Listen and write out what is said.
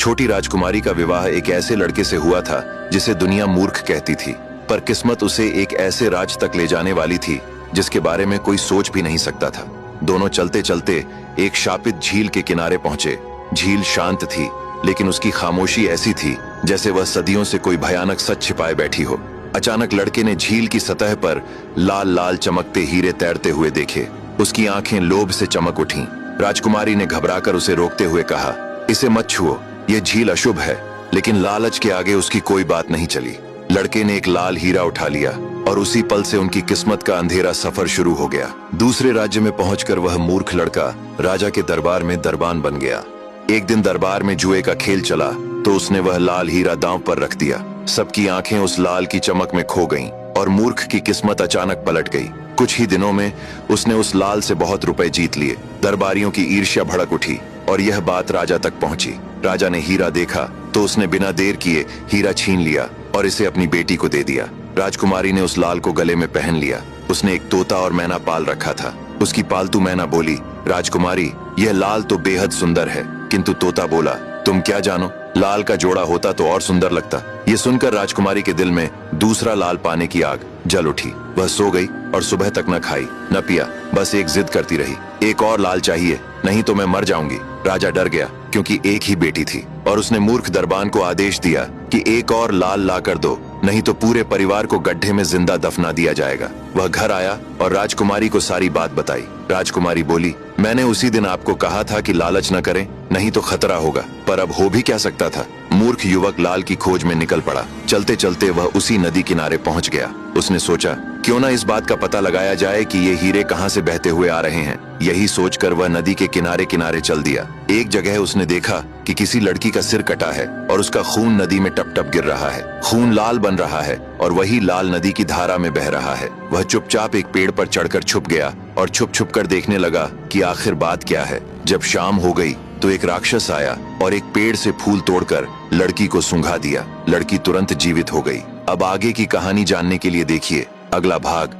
छोटी राजकुमारी का विवाह एक ऐसे लड़के से हुआ था जिसे दुनिया मूर्ख कहती थी, पर किस्मत उसे एक ऐसे राज तक ले जाने वाली थी जिसके बारे में कोई सोच भी नहीं सकता था। दोनों चलते चलते एक शापित झील के किनारे पहुंचे। झील शांत थी, लेकिन उसकी खामोशी ऐसी थी जैसे वह सदियों से कोई भयानक सच छिपाए बैठी हो। अचानक लड़के ने झील की सतह पर लाल लाल चमकते हीरे तैरते हुए देखे। उसकी आंखें लोभ से चमक उठीं। राजकुमारी ने घबराकर उसे रोकते हुए कहा, इसे मत छुओ, यह झील अशुभ है। लेकिन लालच के आगे उसकी कोई बात नहीं चली। लड़के ने एक लाल हीरा उठा लिया और उसी पल से उनकी किस्मत का अंधेरा सफर शुरू हो गया। दूसरे राज्य में पहुंचकर वह मूर्ख लड़का राजा के दरबार में दरबान बन गया। एक दिन दरबार में जुए का खेल चला तो उसने वह लाल हीरा दांव पर रख दिया। सबकी आंखें उस लाल की चमक में खो गईं और मूर्ख की किस्मत अचानक पलट गई। कुछ ही दिनों में उसने उस लाल से बहुत रुपए जीत लिए। दरबारियों की ईर्ष्या भड़क उठी और यह बात राजा तक पहुंची। राजा ने हीरा देखा तो उसने बिना देर किए हीरा छीन लिया और इसे अपनी बेटी को दे दिया। राजकुमारी ने उस लाल को गले में पहन लिया। उसने एक तोता और मैना पाल रखा था। उसकी पालतू मैना बोली, राजकुमारी, यह लाल तो बेहद सुंदर है। किंतु तोता बोला, तुम क्या जानो, लाल का जोड़ा होता तो और सुंदर लगता। ये सुनकर राजकुमारी के दिल में दूसरा लाल पाने की आग जल उठी। वह सो गई और सुबह तक न खाई न पिया, बस एक जिद करती रही, एक और लाल चाहिए, नहीं तो मैं मर जाऊंगी। राजा डर गया क्योंकि एक ही बेटी थी और उसने मूर्ख दरबान को आदेश दिया कि एक और लाल ला कर दो, नहीं तो पूरे परिवार को गड्ढे में जिंदा दफना दिया जाएगा। वह घर आया और राजकुमारी को सारी बात बताई। राजकुमारी बोली, मैंने उसी दिन आपको कहा था कि लालच न करें, नहीं तो खतरा होगा, पर अब हो भी क्या सकता था। मूर्ख युवक लाल की खोज में निकल पड़ा। चलते चलते वह उसी नदी किनारे पहुंच गया। उसने सोचा, क्यों ना इस बात का पता लगाया जाए कि ये हीरे कहां से बहते हुए आ रहे हैं। यही सोचकर वह नदी के किनारे किनारे चल दिया। एक जगह उसने देखा कि किसी लड़की का सिर कटा है और उसका खून नदी में टप टप गिर रहा है। खून लाल बन रहा है और वही लाल नदी की धारा में बह रहा है। वह चुपचाप एक पेड़ पर चढ़कर छुप गया और छुप छुप कर देखने लगा कि आखिर बात क्या है। जब शाम हो गई तो एक राक्षस आया और एक पेड़ से फूल तोड़कर लड़की को सूंघा दिया। लड़की तुरंत जीवित हो गई। अब आगे की कहानी जानने के लिए देखिए अगला भाग